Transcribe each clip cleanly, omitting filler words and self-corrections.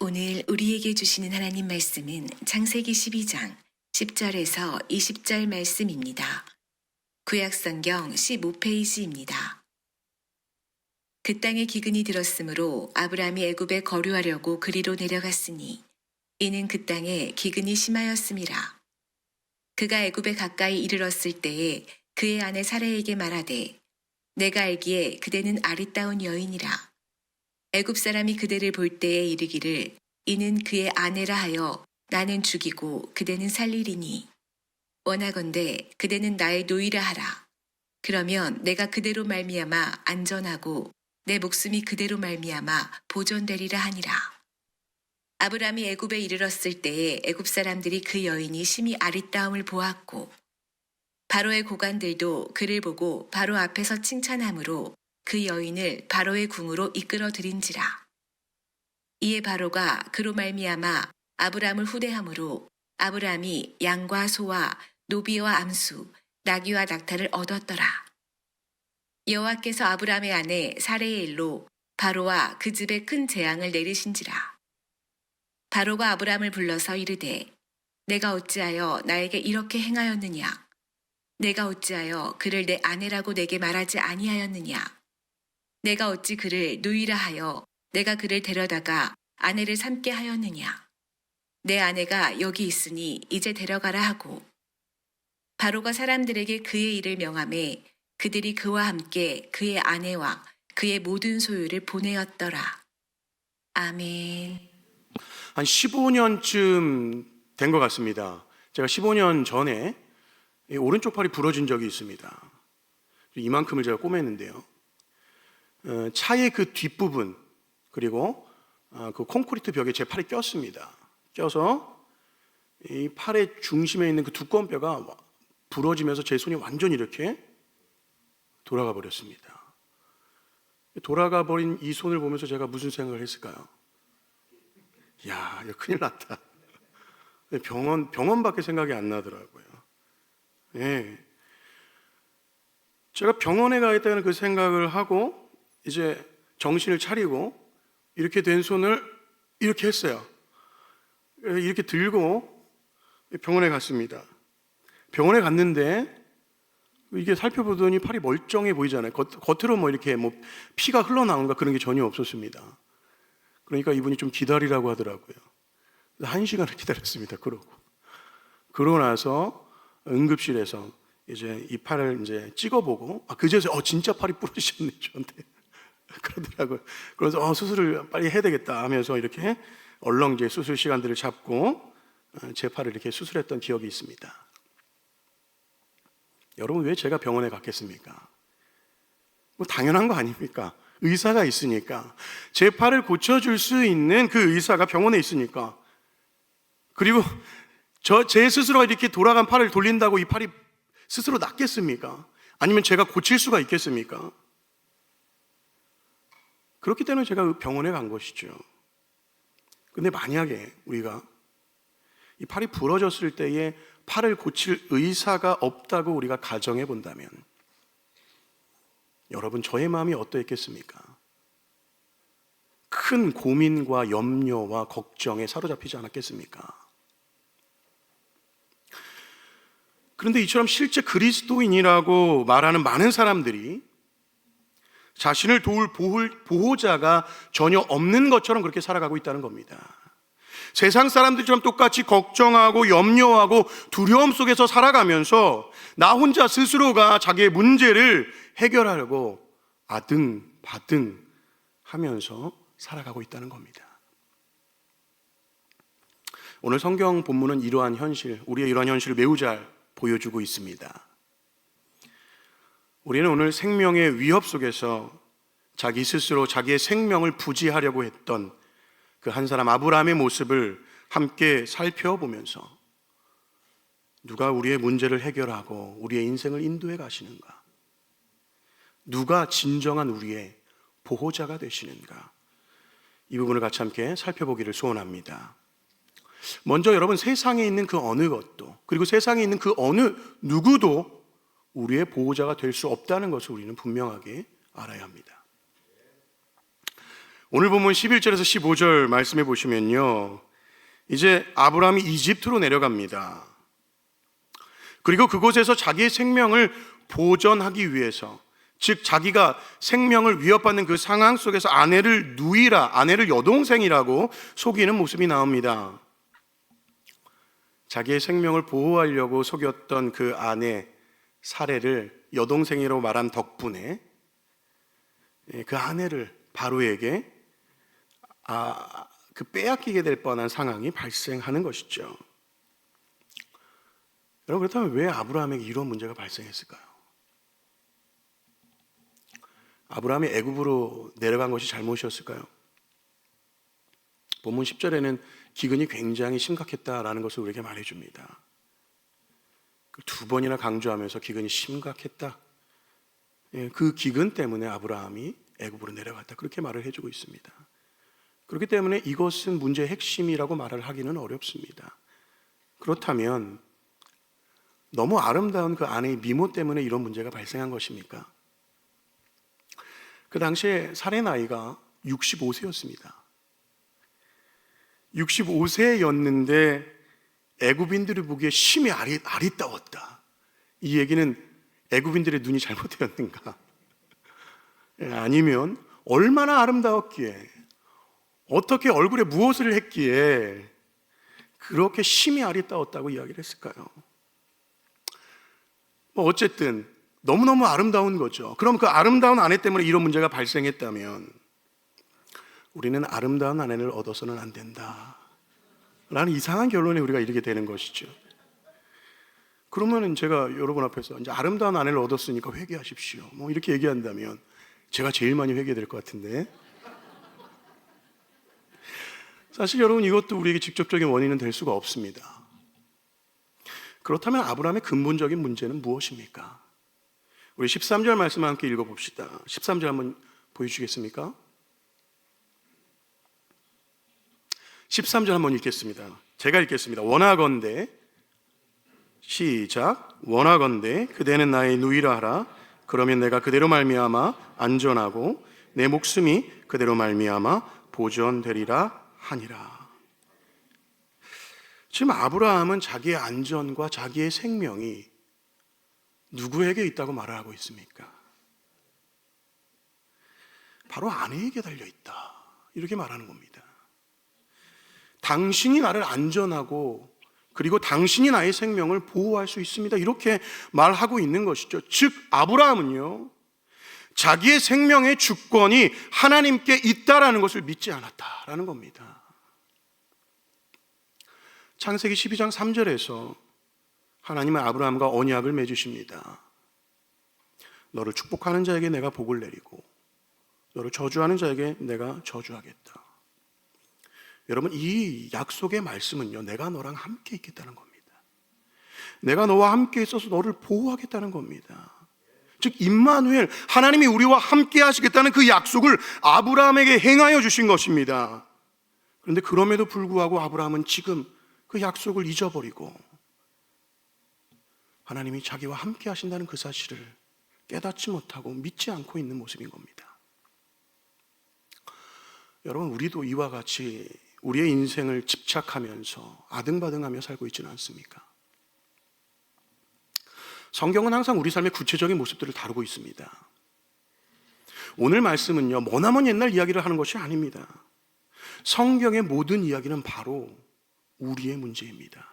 오늘 우리에게 주시는 하나님 말씀은 창세기 12장 10절에서 20절 말씀입니다. 구약성경 15페이지입니다. 그 땅에 기근이 들었으므로 아브라함이 애굽에 거류하려고 그리로 내려갔으니 이는 그 땅에 기근이 심하였음이라. 그가 애굽에 가까이 이르렀을 때에 그의 아내 사라에게 말하되 내가 알기에 그대는 아리따운 여인이라. 애굽 사람이 그대를 볼 때에 이르기를 이는 그의 아내라 하여 나는 죽이고 그대는 살리리니 원하건대 그대는 나의 노이라 하라. 그러면 내가 그대로 말미암아 안전하고 내 목숨이 그대로 말미암아 보존되리라 하니라. 아브람이 애굽에 이르렀을 때에 애굽 사람들이 그 여인이 심히 아리따움을 보았고 바로의 고관들도 그를 보고 바로 앞에서 칭찬하므로 그 여인을 바로의 궁으로 이끌어 들인지라. 이에 바로가 그로 말미암아 아브람을 후대함으로 아브람이 양과 소와 노비와 암수, 나귀와 낙타를 얻었더라. 여호와께서 아브람의 아내 사레의 일로 바로와 그 집에 큰 재앙을 내리신지라. 바로가 아브람을 불러서 이르되 내가 어찌하여 나에게 이렇게 행하였느냐? 내가 어찌하여 그를 내 아내라고 내게 말하지 아니하였느냐? 내가 어찌 그를 누이라 하여 내가 그를 데려다가 아내를 삼게 하였느냐? 내 아내가 여기 있으니 이제 데려가라 하고 바로가 사람들에게 그의 일을 명하매 그들이 그와 함께 그의 아내와 그의 모든 소유를 보내었더라. 아멘. 한 15년쯤 된 것 같습니다. 제가 15년 전에 이 오른쪽 팔이 부러진 적이 있습니다. 이만큼을 제가 꼬맸는데요. 차의 그 뒷부분 그리고 그 콘크리트 벽에 제 팔이 꼈습니다. 껴서 이 팔의 중심에 있는 그 두꺼운 뼈가 부러지면서 제 손이 완전히 이렇게 돌아가 버렸습니다. 돌아가 버린 이 손을 보면서 제가 무슨 생각을 했을까요? 야, 이거 큰일 났다. 병원밖에 생각이 안 나더라고요. 예. 제가 병원에 가겠다는 그 생각을 하고 이제 정신을 차리고 이렇게 된 손을 이렇게 했어요. 이렇게 들고 병원에 갔습니다. 병원에 갔는데 이게 살펴보더니 팔이 멀쩡해 보이잖아요. 겉으로 뭐 이렇게 뭐 피가 흘러나오는가 그런 게 전혀 없었습니다. 그러니까 이분이 좀 기다리라고 하더라고요. 1시간을 기다렸습니다. 그러고 나서 응급실에서 이제 이 팔을 이제 찍어보고 그제서 진짜 팔이 부러지셨네 저한테 그러더라고요. 그래서 수술을 빨리 해야 되겠다 하면서 이렇게 얼렁 이제 수술 시간들을 잡고 제 팔을 이렇게 수술했던 기억이 있습니다. 여러분 왜 제가 병원에 갔겠습니까? 뭐 당연한 거 아닙니까? 의사가 있으니까 제 팔을 고쳐줄 수 있는 그 의사가 병원에 있으니까. 그리고 제 스스로가 이렇게 돌아간 팔을 돌린다고 이 팔이 스스로 낫겠습니까? 아니면 제가 고칠 수가 있겠습니까? 그렇기 때문에 제가 병원에 간 것이죠. 근데 만약에 우리가 이 팔이 부러졌을 때에 팔을 고칠 의사가 없다고 우리가 가정해 본다면 여러분 저의 마음이 어떠했겠습니까? 큰 고민과 염려와 걱정에 사로잡히지 않았겠습니까? 그런데 이처럼 실제 그리스도인이라고 말하는 많은 사람들이 자신을 도울 보호자가 전혀 없는 것처럼 그렇게 살아가고 있다는 겁니다. 세상 사람들처럼 똑같이 걱정하고 염려하고 두려움 속에서 살아가면서 나 혼자 스스로가 자기의 문제를 해결하려고 아등바등 하면서 살아가고 있다는 겁니다. 오늘 성경 본문은 우리의 이러한 현실을 매우 잘 보여주고 있습니다. 우리는 오늘 생명의 위협 속에서 자기 스스로 자기의 생명을 부지하려고 했던 그 한 사람 아브라함의 모습을 함께 살펴보면서 누가 우리의 문제를 해결하고 우리의 인생을 인도해 가시는가? 누가 진정한 우리의 보호자가 되시는가? 이 부분을 같이 함께 살펴보기를 소원합니다. 먼저 여러분 세상에 있는 그 어느 것도 그리고 세상에 있는 그 어느 누구도 우리의 보호자가 될 수 없다는 것을 우리는 분명하게 알아야 합니다. 오늘 본문 11절에서 15절 말씀해 보시면요, 이제 아브라함이 이집트로 내려갑니다. 그리고 그곳에서 자기의 생명을 보전하기 위해서, 즉 자기가 생명을 위협받는 그 상황 속에서 아내를 누이라, 아내를 여동생이라고 속이는 모습이 나옵니다. 자기의 생명을 보호하려고 속였던 그 아내 사례를 여동생이라고 말한 덕분에 그 아내를 바로에게 그 빼앗기게 될 뻔한 상황이 발생하는 것이죠. 여러분, 그렇다면 왜 아브라함에게 이런 문제가 발생했을까요? 아브라함이 애굽으로 내려간 것이 잘못이었을까요? 본문 10절에는 기근이 굉장히 심각했다라는 것을 우리에게 말해줍니다. 두 번이나 강조하면서 기근이 심각했다. 그 기근 때문에 아브라함이 애굽으로 내려갔다, 그렇게 말을 해주고 있습니다. 그렇기 때문에 이것은 문제의 핵심이라고 말을 하기는 어렵습니다. 그렇다면 너무 아름다운 그 아내의 미모 때문에 이런 문제가 발생한 것입니까? 그 당시에 살해 나이가 65세였습니다. 65세였는데 애굽인들이 보기에 심히 아리따웠다. 이 얘기는 애굽인들의 눈이 잘못되었는가? 아니면 얼마나 아름다웠기에, 어떻게 얼굴에 무엇을 했기에 그렇게 심히 아리따웠다고 이야기를 했을까요? 어쨌든 너무너무 아름다운 거죠. 그럼 그 아름다운 아내 때문에 이런 문제가 발생했다면 우리는 아름다운 아내를 얻어서는 안 된다 라는 이상한 결론에 우리가 이르게 되는 것이죠. 그러면 제가 여러분 앞에서 이제 아름다운 아내를 얻었으니까 회개하십시오, 이렇게 얘기한다면 제가 제일 많이 회개될 것 같은데, 사실 여러분, 이것도 우리에게 직접적인 원인은 될 수가 없습니다. 그렇다면 아브라함의 근본적인 문제는 무엇입니까? 우리 13절 말씀 함께 읽어봅시다. 13절 한번 보여주시겠습니까? 13절 한번 읽겠습니다. 제가 읽겠습니다. 원하건대, 시작. 원하건대 그대는 나의 누이라 하라. 그러면 내가 그대로 말미암아 안전하고 내 목숨이 그대로 말미암아 보존되리라 하니라. 지금 아브라함은 자기의 안전과 자기의 생명이 누구에게 있다고 말을 하고 있습니까? 바로 아내에게 달려있다, 이렇게 말하는 겁니다. 당신이 나를 안전하고 그리고 당신이 나의 생명을 보호할 수 있습니다, 이렇게 말하고 있는 것이죠. 즉 아브라함은요, 자기의 생명의 주권이 하나님께 있다라는 것을 믿지 않았다라는 겁니다. 창세기 12장 3절에서 하나님은 아브라함과 언약을 맺으십니다. 너를 축복하는 자에게 내가 복을 내리고 너를 저주하는 자에게 내가 저주하겠다. 여러분, 이 약속의 말씀은요, 내가 너랑 함께 있겠다는 겁니다. 내가 너와 함께 있어서 너를 보호하겠다는 겁니다. 즉 임마누엘, 하나님이 우리와 함께 하시겠다는 그 약속을 아브라함에게 행하여 주신 것입니다. 그런데 그럼에도 불구하고 아브라함은 지금 그 약속을 잊어버리고 하나님이 자기와 함께 하신다는 그 사실을 깨닫지 못하고 믿지 않고 있는 모습인 겁니다. 여러분, 우리도 이와 같이 우리의 인생을 집착하면서 아등바등하며 살고 있지는 않습니까? 성경은 항상 우리 삶의 구체적인 모습들을 다루고 있습니다. 오늘 말씀은요, 머나먼 옛날 이야기를 하는 것이 아닙니다. 성경의 모든 이야기는 바로 우리의 문제입니다.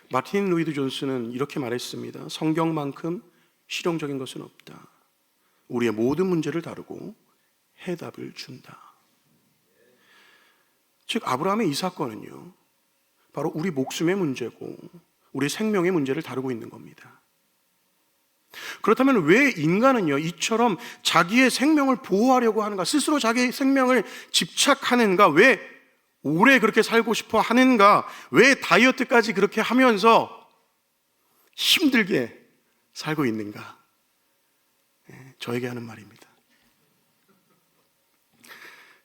마틴 루이드 존스는 이렇게 말했습니다. 성경만큼 실용적인 것은 없다. 우리의 모든 문제를 다루고 해답을 준다. 즉 아브라함의 이 사건은요, 바로 우리 목숨의 문제고 우리 생명의 문제를 다루고 있는 겁니다. 그렇다면 왜 인간은요, 이처럼 자기의 생명을 보호하려고 하는가, 스스로 자기의 생명을 집착하는가, 왜 오래 그렇게 살고 싶어 하는가, 왜 다이어트까지 그렇게 하면서 힘들게 살고 있는가? 저에게 하는 말입니다.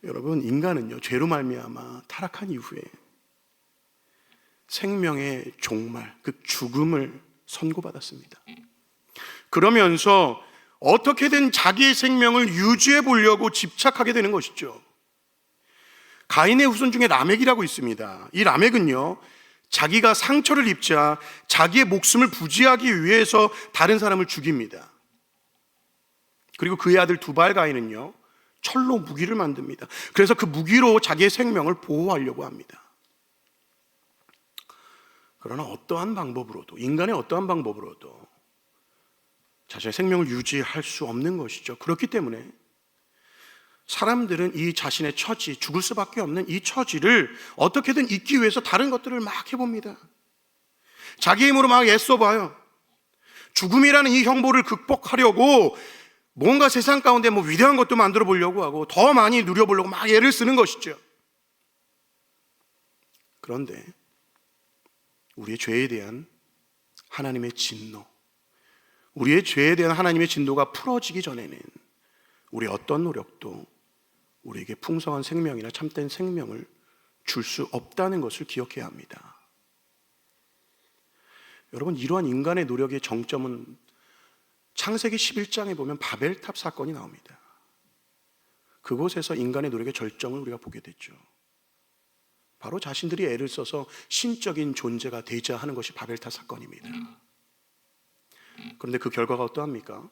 여러분, 인간은요, 죄로 말미암아 타락한 이후에 생명의 종말, 그 죽음을 선고받았습니다. 그러면서 어떻게든 자기의 생명을 유지해 보려고 집착하게 되는 것이죠. 가인의 후손 중에 라멕이라고 있습니다. 이 라멕은요, 자기가 상처를 입자 자기의 목숨을 부지하기 위해서 다른 사람을 죽입니다. 그리고 그의 아들 두발 가인은요, 철로 무기를 만듭니다. 그래서 그 무기로 자기의 생명을 보호하려고 합니다. 그러나 어떠한 방법으로도, 인간의 어떠한 방법으로도 자신의 생명을 유지할 수 없는 것이죠. 그렇기 때문에 사람들은 이 자신의 처지, 죽을 수밖에 없는 이 처지를 어떻게든 잊기 위해서 다른 것들을 막 해봅니다. 자기 힘으로 막 애써봐요. 죽음이라는 이 형벌을 극복하려고 뭔가 세상 가운데 위대한 것도 만들어 보려고 하고 더 많이 누려보려고 막 애를 쓰는 것이죠. 그런데 우리의 죄에 대한 하나님의 진노, 우리의 죄에 대한 하나님의 진노가 풀어지기 전에는 우리의 어떤 노력도 우리에게 풍성한 생명이나 참된 생명을 줄 수 없다는 것을 기억해야 합니다. 여러분, 이러한 인간의 노력의 정점은 창세기 11장에 보면 바벨탑 사건이 나옵니다. 그곳에서 인간의 노력의 절정을 우리가 보게 됐죠. 바로 자신들이 애를 써서 신적인 존재가 되자 하는 것이 바벨탑 사건입니다. 그런데 그 결과가 어떠합니까?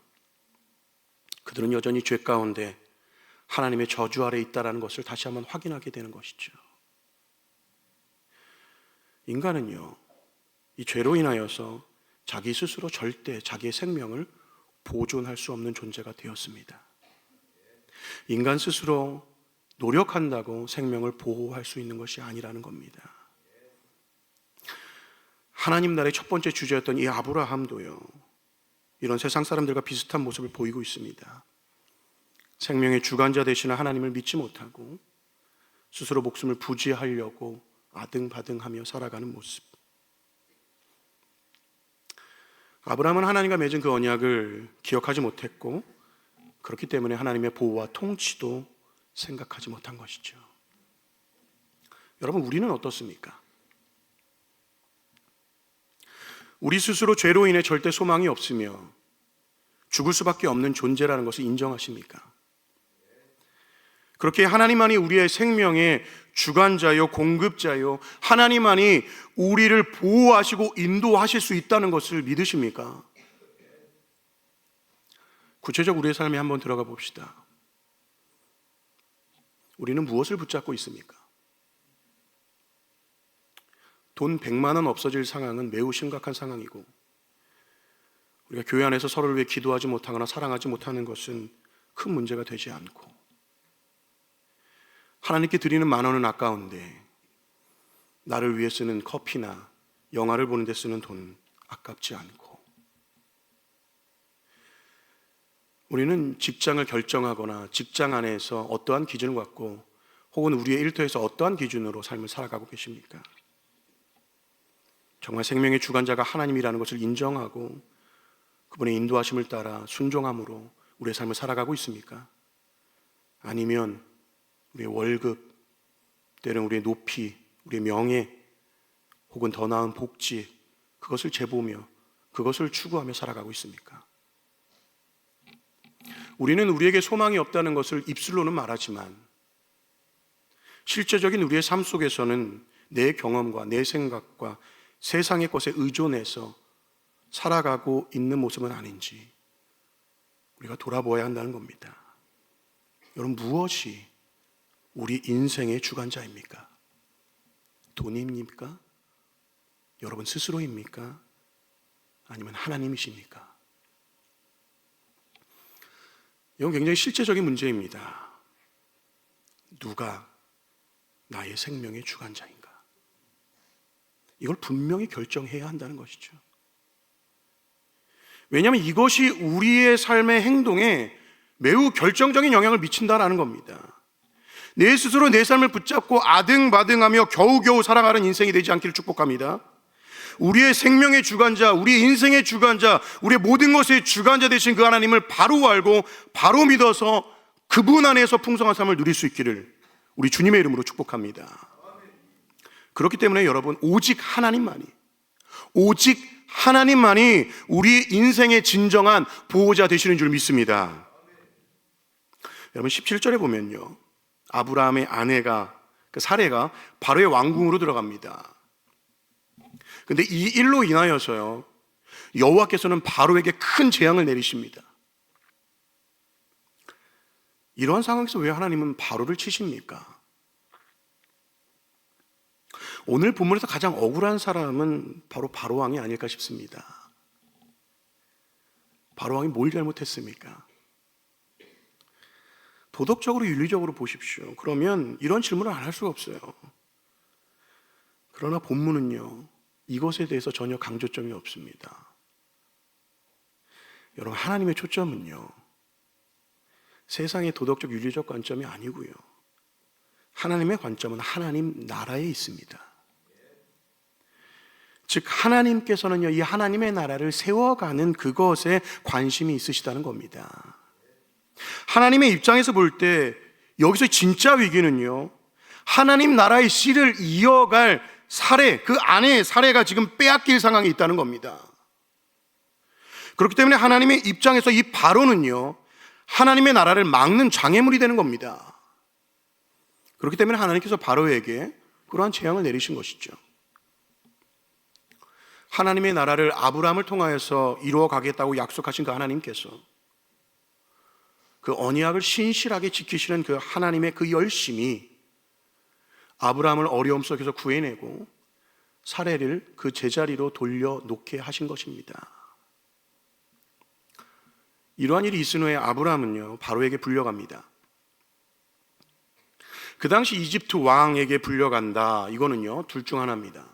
그들은 여전히 죄 가운데 하나님의 저주 아래 있다는 것을 다시 한번 확인하게 되는 것이죠. 인간은요, 이 죄로 인하여서 자기 스스로 절대 자기의 생명을 보존할 수 없는 존재가 되었습니다. 인간 스스로 노력한다고 생명을 보호할 수 있는 것이 아니라는 겁니다. 하나님 나라의 첫 번째 주제였던 이 아브라함도요, 이런 세상 사람들과 비슷한 모습을 보이고 있습니다. 생명의 주관자 되시는 하나님을 믿지 못하고 스스로 목숨을 부지하려고 아등바등하며 살아가는 모습. 아브라함은 하나님과 맺은 그 언약을 기억하지 못했고, 그렇기 때문에 하나님의 보호와 통치도 생각하지 못한 것이죠. 여러분, 우리는 어떻습니까? 우리 스스로 죄로 인해 절대 소망이 없으며 죽을 수밖에 없는 존재라는 것을 인정하십니까? 그렇게 하나님만이 우리의 생명의 주관자요, 공급자요, 하나님만이 우리를 보호하시고 인도하실 수 있다는 것을 믿으십니까? 구체적 우리의 삶에 한번 들어가 봅시다. 우리는 무엇을 붙잡고 있습니까? 돈 100만 원 없어질 상황은 매우 심각한 상황이고, 우리가 교회 안에서 서로를 위해 기도하지 못하거나 사랑하지 못하는 것은 큰 문제가 되지 않고, 하나님께 드리는 10,000원은 아까운데 나를 위해 쓰는 커피나 영화를 보는 데 쓰는 돈 아깝지 않고, 우리는 직장을 결정하거나 직장 안에서 어떠한 기준을 갖고 혹은 우리의 일터에서 어떠한 기준으로 삶을 살아가고 계십니까? 정말 생명의 주관자가 하나님이라는 것을 인정하고 그분의 인도하심을 따라 순종함으로 우리의 삶을 살아가고 있습니까? 아니면 우리의 월급, 때로는 우리의 높이, 우리의 명예, 혹은 더 나은 복지, 그것을 재보며 그것을 추구하며 살아가고 있습니까? 우리는 우리에게 소망이 없다는 것을 입술로는 말하지만 실제적인 우리의 삶 속에서는 내 경험과 내 생각과 세상의 것에 의존해서 살아가고 있는 모습은 아닌지 우리가 돌아보아야 한다는 겁니다. 여러분, 무엇이 우리 인생의 주관자입니까? 돈입니까? 여러분 스스로입니까? 아니면 하나님이십니까? 이건 굉장히 실제적인 문제입니다. 누가 나의 생명의 주관자인가? 이걸 분명히 결정해야 한다는 것이죠. 왜냐하면 이것이 우리의 삶의 행동에 매우 결정적인 영향을 미친다는 겁니다. 내 스스로 내 삶을 붙잡고 아등바등하며 겨우겨우 살아가는 인생이 되지 않기를 축복합니다. 우리의 생명의 주관자, 우리의 인생의 주관자, 우리의 모든 것의 주관자 되신 그 하나님을 바로 알고 바로 믿어서 그분 안에서 풍성한 삶을 누릴 수 있기를 우리 주님의 이름으로 축복합니다. 그렇기 때문에 여러분, 오직 하나님만이, 오직 하나님만이 우리 인생의 진정한 보호자 되시는 줄 믿습니다. 여러분 17절에 보면요, 아브라함의 아내가, 그 사레가 바로의 왕궁으로 들어갑니다. 근데 이 일로 인하여서요, 여호와께서는 바로에게 큰 재앙을 내리십니다. 이러한 상황에서 왜 하나님은 바로를 치십니까? 오늘 본문에서 가장 억울한 사람은 바로 바로 왕이 아닐까 싶습니다. 바로 왕이 뭘 잘못했습니까? 도덕적으로 윤리적으로 보십시오. 그러면 이런 질문을 안 할 수가 없어요. 그러나 본문은요, 이것에 대해서 전혀 강조점이 없습니다. 여러분, 하나님의 초점은요, 세상의 도덕적 윤리적 관점이 아니고요, 하나님의 관점은 하나님 나라에 있습니다. 즉 하나님께서는요, 이 하나님의 나라를 세워가는 그것에 관심이 있으시다는 겁니다. 하나님의 입장에서 볼 때 여기서 진짜 위기는요, 하나님 나라의 씨를 이어갈 사례, 그 아내의 사례가 지금 빼앗길 상황이 있다는 겁니다. 그렇기 때문에 하나님의 입장에서 이 바로는요, 하나님의 나라를 막는 장애물이 되는 겁니다. 그렇기 때문에 하나님께서 바로에게 그러한 재앙을 내리신 것이죠. 하나님의 나라를 아브라함을 통하여서 이루어 가겠다고 약속하신 그 하나님께서 그 언약을 신실하게 지키시는 그 하나님의 그 열심이 아브라함을 어려움 속에서 구해내고 사례를 그 제자리로 돌려놓게 하신 것입니다. 이러한 일이 있은 후에 아브라함은요, 바로에게 불려갑니다. 그 당시 이집트 왕에게 불려간다, 이거는요 둘 중 하나입니다.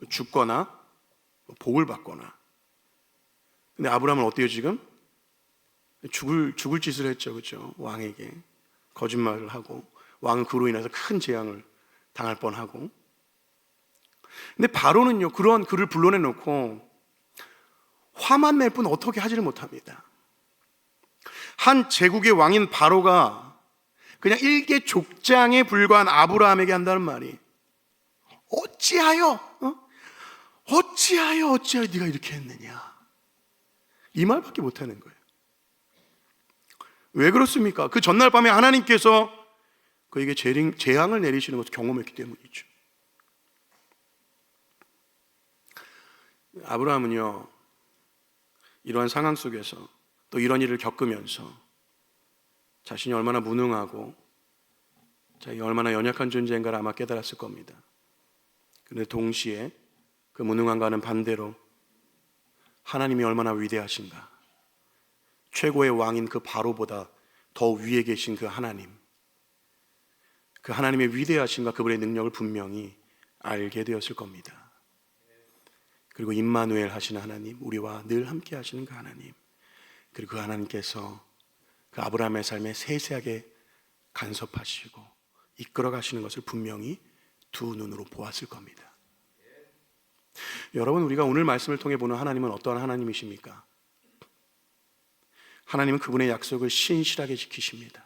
죽거나 복을 받거나. 근데 아브라함은 어때요 지금? 죽을 짓을 했죠, 그렇죠? 왕에게 거짓말을 하고, 왕은 그로 인해서 큰 재앙을 당할 뻔하고. 근데 바로는요, 그런 그를 불러내놓고 화만 낼 뿐 어떻게 하지를 못합니다. 한 제국의 왕인 바로가 그냥 일개 족장에 불과한 아브라함에게 한다는 말이, 어찌하여 네가 이렇게 했느냐, 이 말밖에 못하는 거예요. 왜 그렇습니까? 그 전날 밤에 하나님께서 그에게 재앙을 내리시는 것을 경험했기 때문이죠. 아브라함은요, 이러한 상황 속에서 또 이런 일을 겪으면서 자신이 얼마나 무능하고 자기 얼마나 연약한 존재인가를 아마 깨달았을 겁니다. 그런데 동시에 그 무능함과는 반대로 하나님이 얼마나 위대하신가, 최고의 왕인 그 바로보다 더 위에 계신 그 하나님, 그 하나님의 위대하심과 그분의 능력을 분명히 알게 되었을 겁니다. 그리고 임마누엘 하시는 하나님, 우리와 늘 함께 하시는 그 하나님, 그리고 그 하나님께서 그 아브라함의 삶에 세세하게 간섭하시고 이끌어 가시는 것을 분명히 두 눈으로 보았을 겁니다. 여러분, 우리가 오늘 말씀을 통해 보는 하나님은 어떠한 하나님이십니까? 하나님은 그분의 약속을 신실하게 지키십니다.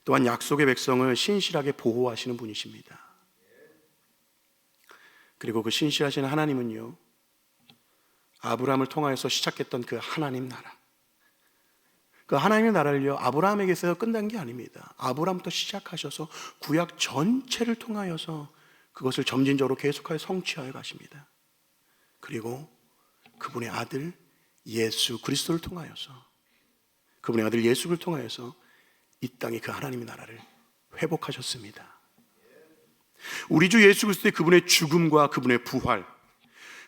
또한 약속의 백성을 신실하게 보호하시는 분이십니다. 그리고 그 신실하신 하나님은요, 아브라함을 통하여서 시작했던 그 하나님 나라, 그 하나님의 나라를요, 아브라함에게서 끝난 게 아닙니다. 아브라함부터 시작하셔서 구약 전체를 통하여서 그것을 점진적으로 계속하여 성취하여 가십니다. 그리고 그분의 아들 예수 그리스도를 통하여서, 그분의 아들 예수를 통하여서 이 땅에 그 하나님의 나라를 회복하셨습니다. 우리 주 예수 그리스도의 그분의 죽음과 그분의 부활,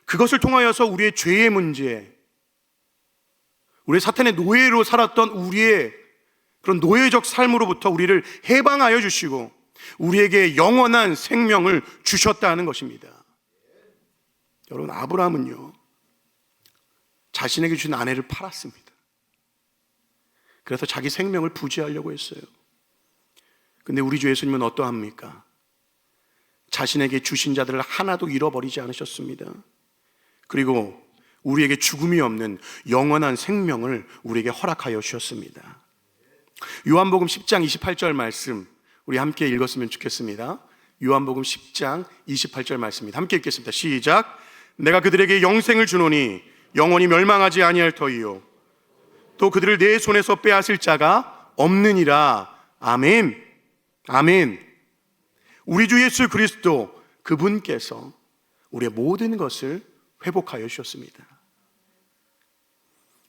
그것을 통하여서 우리의 죄의 문제, 우리의 사탄의 노예로 살았던 우리의 그런 노예적 삶으로부터 우리를 해방하여 주시고 우리에게 영원한 생명을 주셨다는 것입니다. 여러분, 아브라함은요, 자신에게 주신 아내를 팔았습니다. 그래서 자기 생명을 부지하려고 했어요. 근데 우리 주 예수님은 어떠합니까? 자신에게 주신 자들을 하나도 잃어버리지 않으셨습니다. 그리고 우리에게 죽음이 없는 영원한 생명을 우리에게 허락하여 주셨습니다. 요한복음 10장 28절 말씀 우리 함께 읽었으면 좋겠습니다. 요한복음 10장 28절 말씀입니다. 함께 읽겠습니다. 시작. 내가 그들에게 영생을 주노니 영원히 멸망하지 아니할 터이요 또 그들을 내 손에서 빼앗을 자가 없느니라. 아멘. 아멘. 우리 주 예수 그리스도 그분께서 우리의 모든 것을 회복하여 주셨습니다.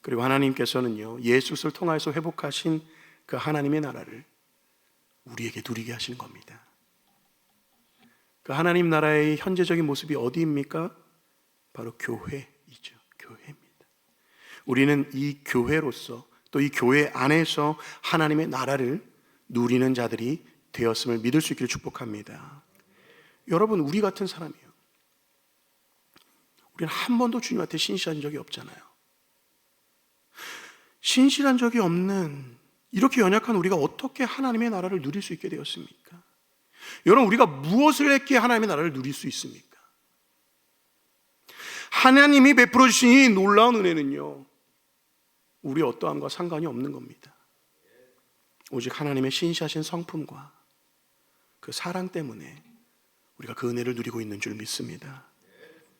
그리고 하나님께서는요, 예수 그리스도를 통하여서 회복하신 그 하나님의 나라를 우리에게 누리게 하시는 겁니다. 그 하나님 나라의 현재적인 모습이 어디입니까? 바로 교회이죠. 교회입니다. 우리는 이 교회로서 또 이 교회 안에서 하나님의 나라를 누리는 자들이 되었음을 믿을 수 있기를 축복합니다. 여러분, 우리 같은 사람이요, 우리는 한 번도 주님한테 신실한 적이 없잖아요. 신실한 적이 없는 이렇게 연약한 우리가 어떻게 하나님의 나라를 누릴 수 있게 되었습니까? 여러분, 우리가 무엇을 했기에 하나님의 나라를 누릴 수 있습니까? 하나님이 베풀어 주신 이 놀라운 은혜는요, 우리 어떠함과 상관이 없는 겁니다. 오직 하나님의 신실하신 성품과 그 사랑 때문에 우리가 그 은혜를 누리고 있는 줄 믿습니다.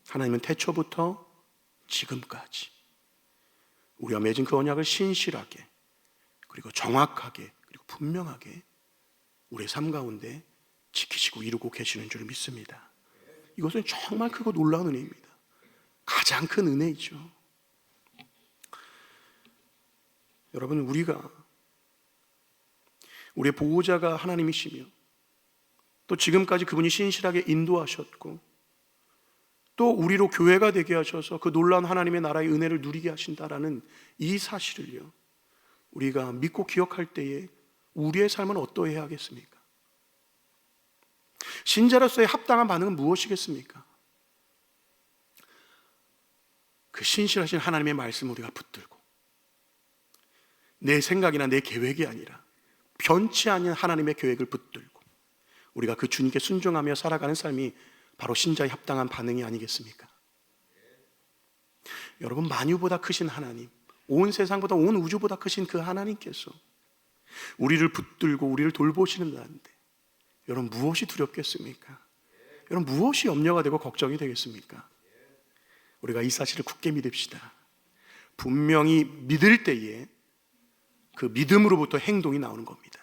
하나님은 태초부터 지금까지 우리가 맺은 그 언약을 신실하게 그리고 정확하게 그리고 분명하게 우리의 삶 가운데 지키시고 이루고 계시는 줄 믿습니다. 이것은 정말 크고 놀라운 은혜입니다. 가장 큰 은혜이죠. 여러분, 우리가 우리의 보호자가 하나님이시며 또 지금까지 그분이 신실하게 인도하셨고 또 우리로 교회가 되게 하셔서 그 놀라운 하나님의 나라의 은혜를 누리게 하신다라는 이 사실을요, 우리가 믿고 기억할 때에 우리의 삶은 어떠해야 하겠습니까? 신자로서의 합당한 반응은 무엇이겠습니까? 그 신실하신 하나님의 말씀을 우리가 붙들고 내 생각이나 내 계획이 아니라 변치 않은 하나님의 계획을 붙들고 우리가 그 주님께 순종하며 살아가는 삶이 바로 신자의 합당한 반응이 아니겠습니까? 여러분, 만유보다 크신 하나님, 온 세상보다 온 우주보다 크신 그 하나님께서 우리를 붙들고 우리를 돌보시는다는데 여러분, 무엇이 두렵겠습니까? 여러분, 무엇이 염려가 되고 걱정이 되겠습니까? 우리가 이 사실을 굳게 믿읍시다. 분명히 믿을 때에 그 믿음으로부터 행동이 나오는 겁니다.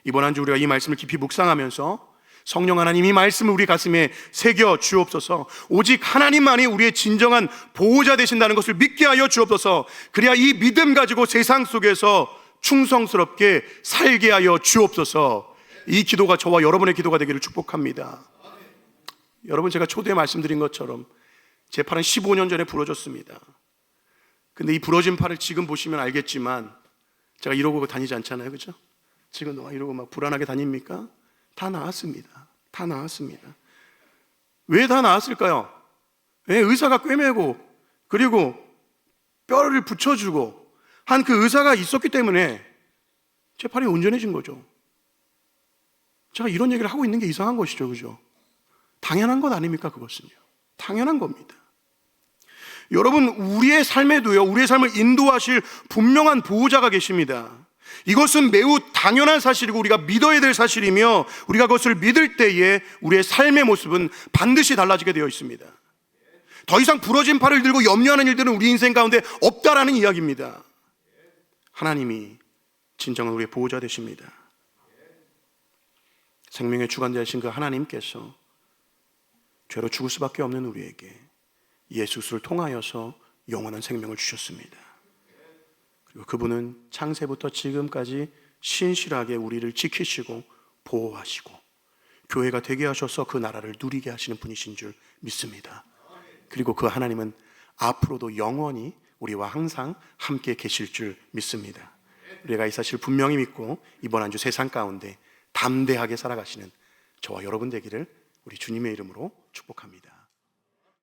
이번 한 주 우리가 이 말씀을 깊이 묵상하면서 성령 하나님 이 말씀을 우리 가슴에 새겨 주옵소서. 오직 하나님만이 우리의 진정한 보호자 되신다는 것을 믿게 하여 주옵소서. 그래야 이 믿음 가지고 세상 속에서 충성스럽게 살게 하여 주옵소서. 이 기도가 저와 여러분의 기도가 되기를 축복합니다. 여러분, 제가 초대에 말씀드린 것처럼 제 팔은 15년 전에 부러졌습니다. 근데 이 부러진 팔을 지금 보시면 알겠지만 제가 이러고 다니지 않잖아요, 그죠? 지금 이러고 막 불안하게 다닙니까? 다 나았습니다. 다 나았습니다. 왜 다 나았을까요? 왜? 의사가 꿰매고 그리고 뼈를 붙여주고 한 그 의사가 있었기 때문에 제 팔이 온전해진 거죠. 제가 이런 얘기를 하고 있는 게 이상한 것이죠, 그죠? 당연한 것 아닙니까? 그것은요, 당연한 겁니다. 여러분, 우리의 삶에도요, 우리의 삶을 인도하실 분명한 보호자가 계십니다. 이것은 매우 당연한 사실이고 우리가 믿어야 될 사실이며 우리가 그것을 믿을 때에 우리의 삶의 모습은 반드시 달라지게 되어 있습니다. 더 이상 부러진 팔을 들고 염려하는 일들은 우리 인생 가운데 없다라는 이야기입니다. 하나님이 진정한 우리의 보호자 되십니다. 생명의 주관자 되신 그 하나님께서 죄로 죽을 수밖에 없는 우리에게 예수 그리스도를 통하여서 영원한 생명을 주셨습니다. 그리고 그분은 창세부터 지금까지 신실하게 우리를 지키시고 보호하시고 교회가 되게 하셔서 그 나라를 누리게 하시는 분이신 줄 믿습니다. 그리고 그 하나님은 앞으로도 영원히 우리와 항상 함께 계실 줄 믿습니다. 우리가 이 사실 분명히 믿고 이번 한 주 세상 가운데 담대하게 살아가시는 저와 여러분 되기를 우리 주님의 이름으로 축복합니다.